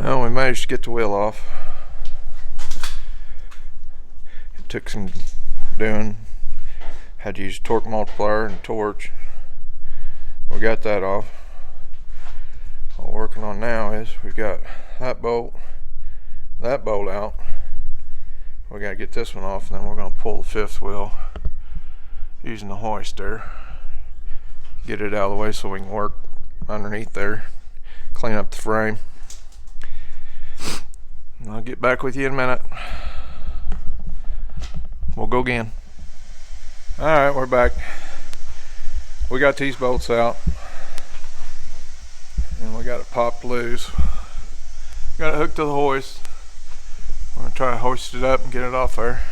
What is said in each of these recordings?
Well, we managed to get the wheel off. It took some doing. Had to use a torque multiplier and a torch. We got that off. What we're working on now is we've got that bolt out. We got to get this one off, and then we're going to pull the fifth wheel using the hoist there. Get it out of the way so we can work underneath there, clean up the frame. And I'll get back with you in a minute. We'll go again. Alright, we're back. We got these bolts out and we got it popped loose. Got it hooked to the hoist. I'm going to try to hoist it up and get it off there.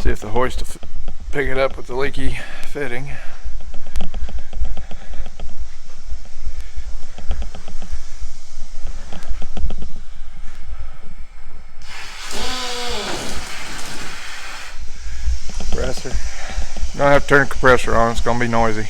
See if the hoist will pick it up with the leaky fitting. Compressor. Gonna have to turn the compressor on, it's gonna be noisy.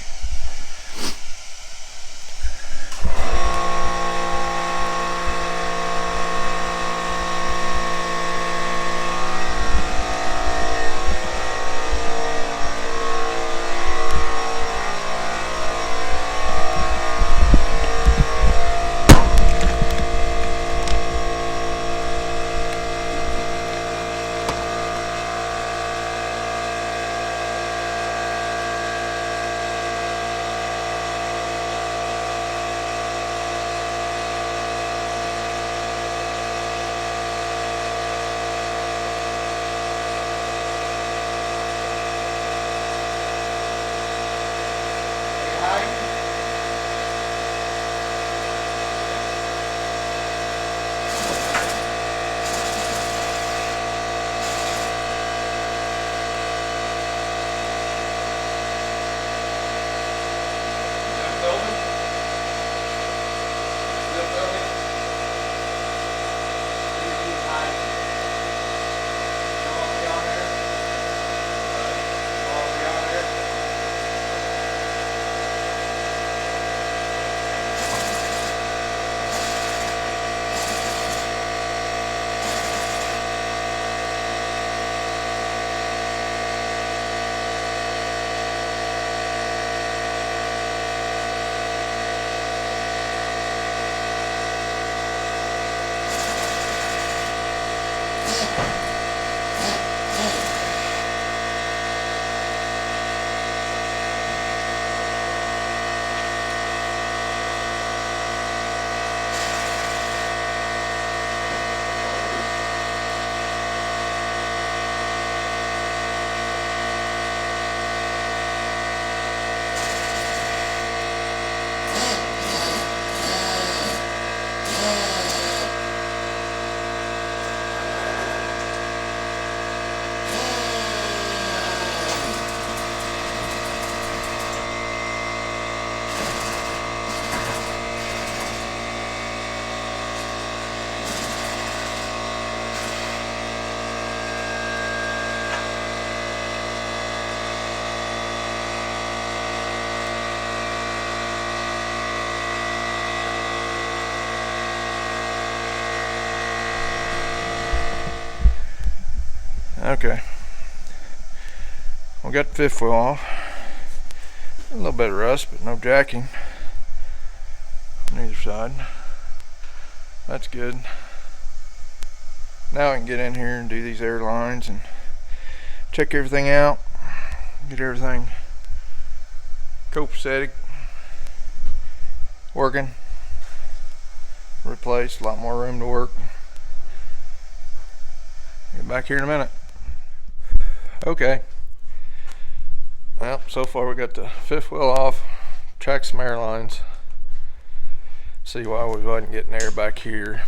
Okay, we got the fifth wheel off. A little bit of rust, but no jacking on either side. That's good. Now I can get in here and do these air lines and check everything out, get everything copacetic, working, replaced, a lot more room to work. Get back here in a minute. Okay, well, so far we got the fifth wheel off, tracked some air lines. See why we wasn't getting air back here,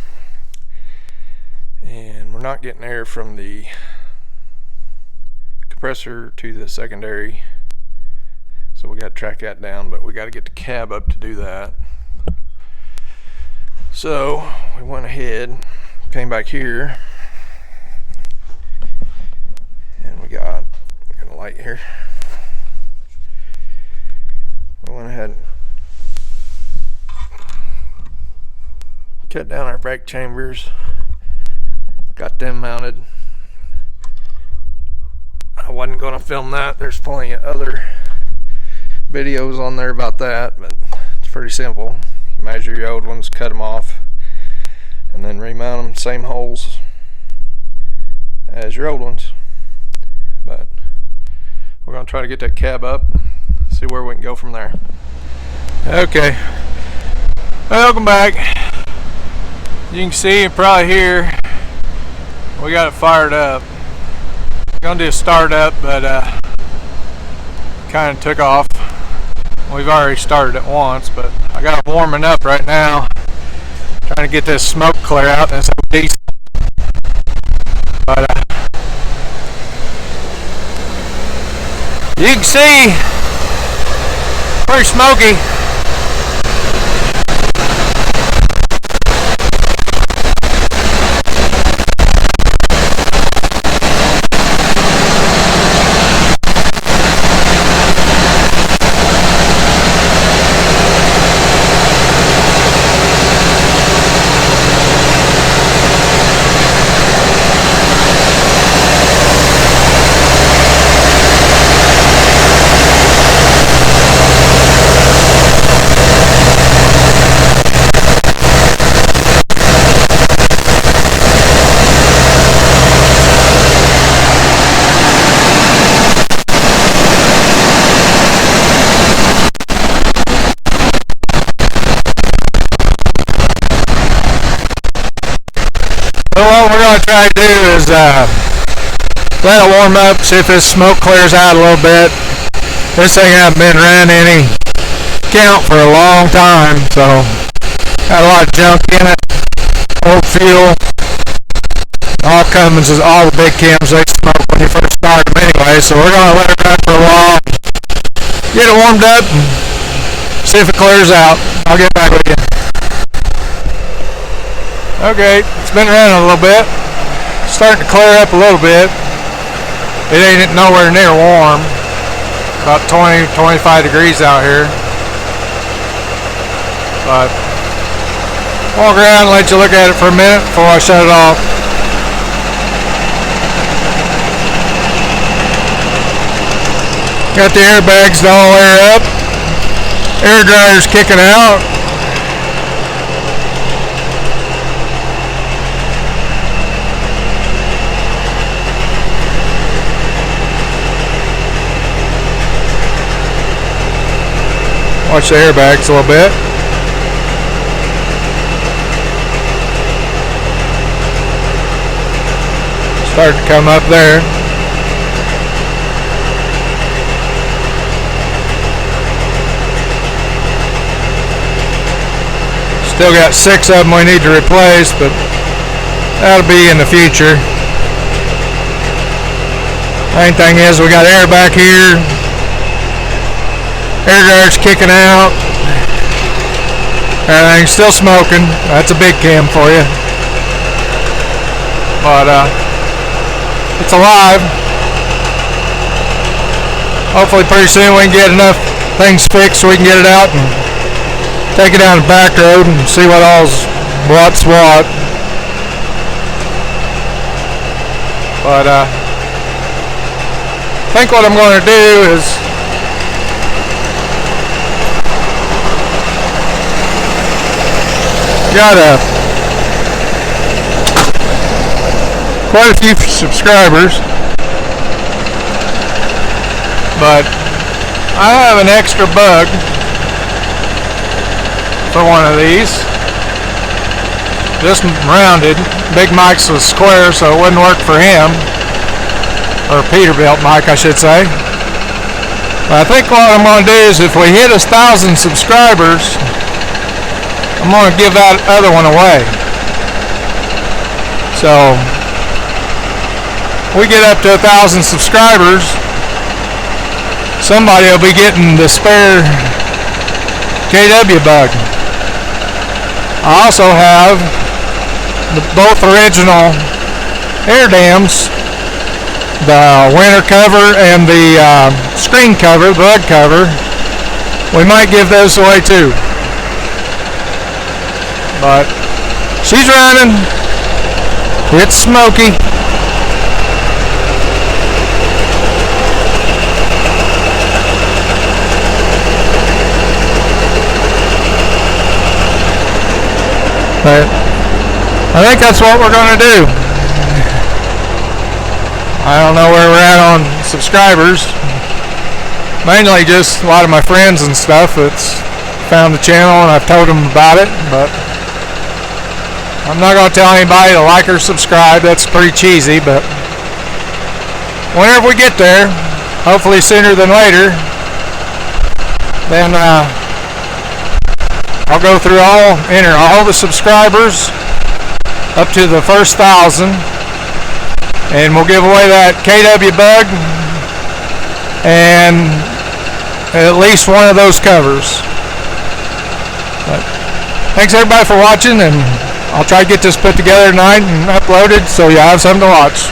and we're not getting air from the compressor to the secondary, so we got to track that down, but we got to get the cab up to do that. So we went ahead, came back here, and we got a light here. We went ahead and cut down our brake chambers, got them mounted. I wasn't going to film that. There's plenty of other videos on there about that, but it's pretty simple. You measure your old ones, cut them off, and then remount them same holes as your old ones. But we're going to try to get that cab up, see where we can go from there. Okay, welcome back. You can see and probably hear we got it fired up. Gonna do a start up, but kind of took off. We've already started it once, but I got it warming up right now, trying to get this smoke clear out. That's decent, but you can see pretty smoky. So what we're going to try to do is let it warm up, see if this smoke clears out a little bit. This thing hasn't been running any count for a long time, so got a lot of junk in it, old fuel. All Cummins is all the big Cams, they smoke when you first start them anyway, so we're going to let it run for a while, get it warmed up, and see if it clears out. I'll get back with you. Okay, it's been running a little bit. Starting to clear up a little bit. It ain't nowhere near warm. About 20, 25 degrees out here. But walk around and let you look at it for a minute before I shut it off. Got the airbags to all air up. Air dryer's kicking out. Watch the airbags a little bit. Start to come up there. Still got 6 of them we need to replace, but that'll be in the future. Main thing is we got air back here. Air dryer's kicking out. Everything's still smoking. That's a big Cam for you. But it's alive. Hopefully pretty soon we can get enough things fixed so we can get it out and take it down the back road and see what's what. But I think what I'm going to do is got quite a few subscribers, but I have an extra bug for one of these. This rounded, Big Mike's was square, so it wouldn't work for him, or Peterbilt Mike I should say. But I think what I'm going to do is if we hit 1,000 subscribers, I'm going to give that other one away. So, we get up to 1,000 subscribers, somebody will be getting the spare KW bug. I also have both original air dams, the winter cover and the screen cover, the bug cover. We might give those away too. But She's running. It's Smokey. But I think that's what we're going to do. I don't know where we're at on subscribers. Mainly just a lot of my friends and stuff that's found the channel and I've told them about it, but I'm not going to tell anybody to like or subscribe. That's pretty cheesy, but whenever we get there, hopefully sooner than later, then I'll go through enter all the subscribers up to the first 1,000, and we'll give away that KW Bug and at least one of those covers. But thanks everybody for watching, and I'll try to get this put together tonight and uploaded so you have something to watch.